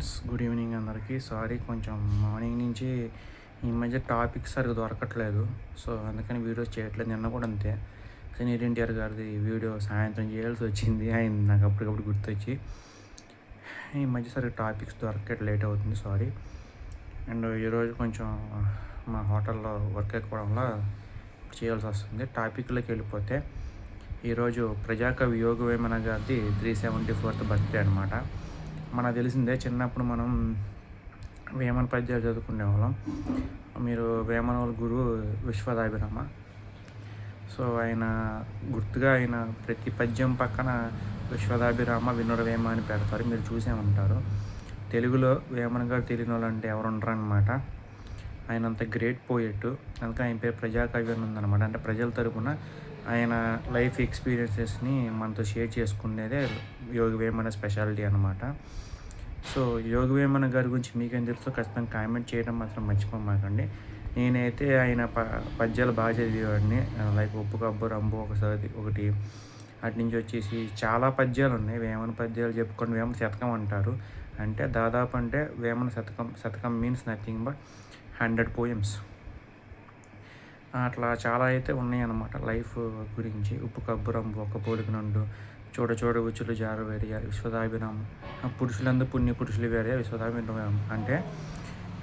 Friends, good evening అందరికీ. Sorry, కొంచెం morning నుంచి ఈ మధ్య టాపిక్స్ సరిగ్గా దొరకట్లేదు. సో అందుకని వీడియోస్ చేయట్లేదు. నిన్న కూడా అంతే, సీనియర్ ఎన్టీఆర్ గారిది వీడియో సాయంత్రం చేయాల్సి వచ్చింది. ఆయన నాకు అప్పటికప్పుడు గుర్తొచ్చి ఈ మధ్య సరిగ్గా టాపిక్స్ దొరకట్లేదు, లేట్ అవుతుంది, సారీ. అండ్ ఈరోజు కొంచెం మా హోటల్లో వర్క్ ఎక్కువడం వల్ల చేయాల్సి వస్తుంది. టాపిక్లోకి వెళ్ళిపోతే, ఈరోజు ప్రజాకవి యోగ వేమన గారిది 374th బర్త్డే అనమాట. మనకు తెలిసిందే, చిన్నప్పుడు మనం వేమన పద్యాలు చదువుకునేవాళ్ళం. మీరు వేమన వాళ్ళ గురువు విశ్వదాభిరామ. సో ఆయన గుర్తుగా ఆయన ప్రతి పద్యం పక్కన విశ్వదాభిరామ వినుర వేమ అని పెడతారు, మీరు చూసే ఉంటారు. తెలుగులో వేమన గారు తెలియని వాళ్ళు అంటే ఎవరు ఉండరు అనమాట. ఆయన అంత గ్రేట్ పోయెట్, అందుకే ఆయన పేరు ప్రజాకవి అని ఉందన్నమాట. అంటే ప్రజల తరపున ఆయన లైఫ్ ఎక్స్పీరియన్సెస్ని మనతో షేర్ చేసుకునేదే యోగ వేమన స్పెషాలిటీ అనమాట. సో యోగ వేమన గారి గురించి మీకేం తెలుసో ఖచ్చితంగా కామెంట్ చేయడం మాత్రం మర్చిపోమాకండి. నేనైతే ఆయన పద్యాలు బాగా చదివేవాడిని. లైక్ ఉప్పు కబ్బు రంబు ఒకటి, అటు నుంచి వచ్చేసి చాలా పద్యాలు ఉన్నాయి. వేమన పద్యాలు చెప్పుకొని వేమన శతకం అంటారు. అంటే దాదాపు అంటే వేమన శతకం మీన్స్ నథింగ్ బట్ 100 poems. అట్లా చాలా అయితే ఉన్నాయి అన్నమాట లైఫ్ గురించి. ఉప్పు కబ్బు రంబు ఒక్క పోలిక నుండు, చూడ చూడ ఉచ్చులు జారు వేరియా విశ్వదాభిరామం, పురుషులందు పుణ్య పురుషులు వేరియా విశ్వదాభిరామం. అంటే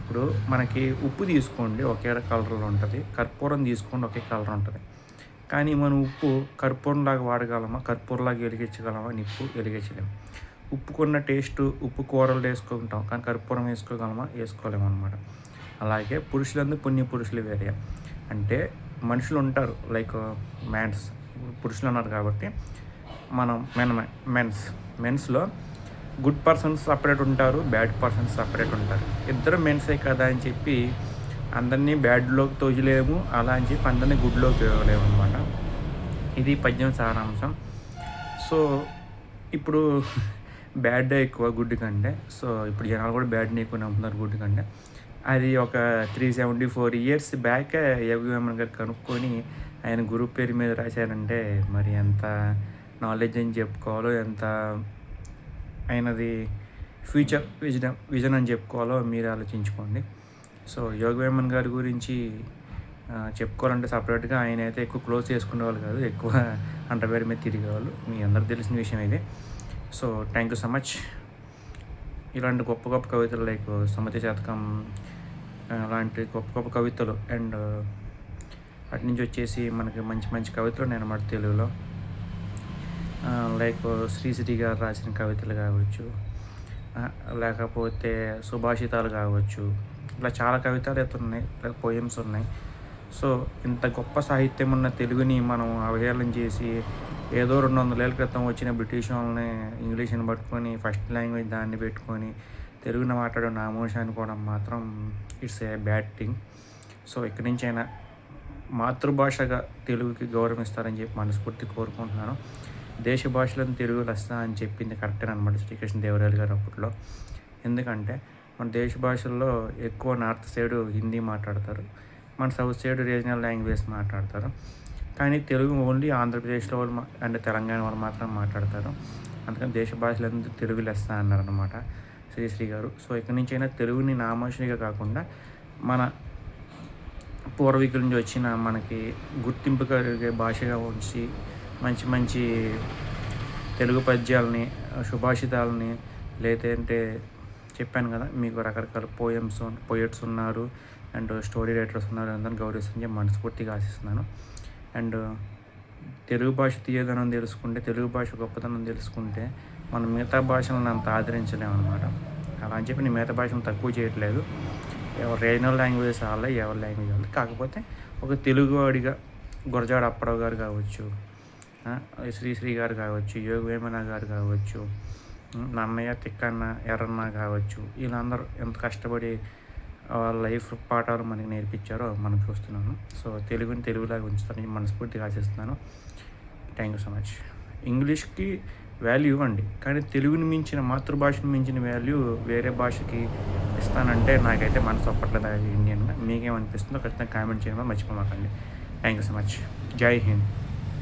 ఇప్పుడు మనకి ఉప్పు తీసుకోండి, ఒకే కలర్లో ఉంటుంది. కర్పూరం తీసుకోండి, ఒకే కలర్ ఉంటుంది. కానీ మనం ఉప్పు కర్పూరంలాగా వాడగలమా? కర్పూరంలాగా వెలిగించగలమా? నిప్పు వెలిగించలేము. ఉప్పుకున్న టేస్ట్ ఉప్పు కూరలు వేసుకుంటాం, కానీ కర్పూరం వేసుకోగలమా? వేసుకోలేము అనమాట. అలాగే పురుషులందు పుణ్య పురుషులు వేరే, అంటే మనుషులు ఉంటారు, లైక్ మ్యాన్స్, పురుషులు ఉన్నారు కాబట్టి మనం మెన్స్లో గుడ్ పర్సన్స్ సపరేట్ ఉంటారు, బ్యాడ్ పర్సన్స్ సపరేట్ ఉంటారు. ఇద్దరు మెన్సే కదా అని చెప్పి అందరినీ బ్యాడ్లోకి తోజలేము, అలా అని చెప్పి అందరినీ గుడ్లోకి తోయలేము అనమాట. ఇది పద్యం సారాంశం. సో ఇప్పుడు బ్యాడ్ ఎక్కువ గుడ్ కంటే. సో ఇప్పుడు జనాలు కూడా బ్యాడ్ని ఎక్కువ నమ్ముతున్నారు గుడ్ కంటే. అది ఒక 374 years బ్యాక్ యోగ వేమన గారు కనుక్కొని ఆయన గురువు పేరు మీద రాశారంటే మరి ఎంత నాలెడ్జ్ అని చెప్పుకోవాలో, ఎంత ఆయనది ఫ్యూచర్ విజన్ అని చెప్పుకోవాలో మీరు ఆలోచించుకోండి. సో యోగ వేమన గారి గురించి చెప్పుకోవాలంటే సపరేట్గా ఆయన అయితే ఎక్కువ క్లోజ్ చేసుకునేవాళ్ళు కాదు, ఎక్కువ అండర్వేర్ మీద తిరిగేవాళ్ళు. మీ అందరికి తెలిసిన విషయం ఇది. So thank you so much. ఇలాంటి గొప్ప గొప్ప కవితలు లైక్ సుమతి శతకం అలాంటి గొప్ప గొప్ప కవితలు, అండ్ అటు నుంచి వచ్చేసి మనకి మంచి మంచి కవితలు నేను అన్నమాట తెలుగులో. లైక్ శ్రీశ్రీ గారు రాసిన కవితలు కావచ్చు, లేకపోతే సుభాషితాలు కావచ్చు, ఇలా చాలా కవితలు అయితే ఉన్నాయి, పోయమ్స్ ఉన్నాయి. సో ఇంత గొప్ప సాహిత్యం ఉన్న తెలుగుని మనం అవహేళన చేసి ఏదో 200 ఏళ్ళ క్రితం వచ్చిన బ్రిటిష్ వాళ్ళని ఇంగ్లీష్ని పట్టుకొని ఫస్ట్ లాంగ్వేజ్ దాన్ని పెట్టుకొని తెలుగుని మాట్లాడే నామోషి అనుకోవడం మాత్రం it's a bad thing. So ఇక్కడి నుంచి అయినా మాతృభాషగా తెలుగుకి గౌరవం ఇస్తారని చెప్పి మనస్ఫూర్తి కోరుకుంటున్నాను. దేశ భాషలను తెలుగు లెస్స అని చెప్పింది కరెక్టే అనమాట శ్రీకృష్ణదేవరాయలు గారు అప్పట్లో. ఎందుకంటే మన దేశ భాషల్లో ఎక్కువ నార్త్ సైడ్ హిందీ మాట్లాడతారు, మన సౌత్ సైడ్ రీజనల్ లాంగ్వేజ్ మాట్లాడతారు. కానీ తెలుగు ఓన్లీ ఆంధ్రప్రదేశ్లో వాళ్ళు అండ్ తెలంగాణ వాళ్ళు మాత్రం మాట్లాడతారు. అందుకని దేశ భాషలందరూ తెలుగు లెస్స అన్నారనమాట శ్రీశ్రీ గారు. సో ఇక్కడి నుంచి అయినా తెలుగుని నామోషిగా కాకుండా మన పూర్వీకుల నుంచి వచ్చిన మనకి గుర్తింపు కలిగే భాషగా ఉంచి మంచి మంచి తెలుగు పద్యాలని, సుభాషితాలని, లేదంటే చెప్పాను కదా మీకు రకరకాల పోయెట్స్ ఉన్నారు అండ్ స్టోరీ రైటర్స్ ఉన్నారు, అందరిని గౌరవిస్తుందని చెప్పి మనస్ఫూర్తిగా ఆశిస్తున్నాను. అండ్ తెలుగు భాష తీయదనం తెలుసుకుంటే, తెలుగు భాష గొప్పతనం తెలుసుకుంటే మనం మిగతా భాషలను అంత ఆదరించలేము అనమాట. అలా అని చెప్పి నేను మిగతా భాషను తక్కువ చేయట్లేదు. ఎవరు రీజనల్ లాంగ్వేజ్ వాళ్ళే, ఎవరి లాంగ్వేజ్ వాళ్ళు. కాకపోతే ఒక తెలుగువాడిగా గురజాడ అప్పారావు గారు కావచ్చు, శ్రీశ్రీ గారు కావచ్చు, యోగ వేమన గారు కావచ్చు, నన్నయ్య తిక్కన్న ఎర్రన్న కావచ్చు, వీళ్ళందరూ ఎంత కష్టపడి వాళ్ళ లైఫ్ పాఠాలు మనకి నేర్పించారో మనం చూస్తున్నాను. సో తెలుగుని తెలుగులాగా ఉంచుతానని మనస్ఫూర్తిగా ఆశిస్తున్నాను. Thank you so much. ఇంగ్లీష్కి వాల్యూ ఇవ్వండి, కానీ తెలుగుని మించిన, మాతృభాషను మించిన వాల్యూ వేరే భాషకి ఇస్తానంటే నాకైతే మనసు ఒప్పట్లేదు. ఇండియన్గా మీకేమనిపిస్తుందో ఖచ్చితంగా కామెంట్ చేయడం మర్చిపోమాకండి. Thank you so much. జై హింద్.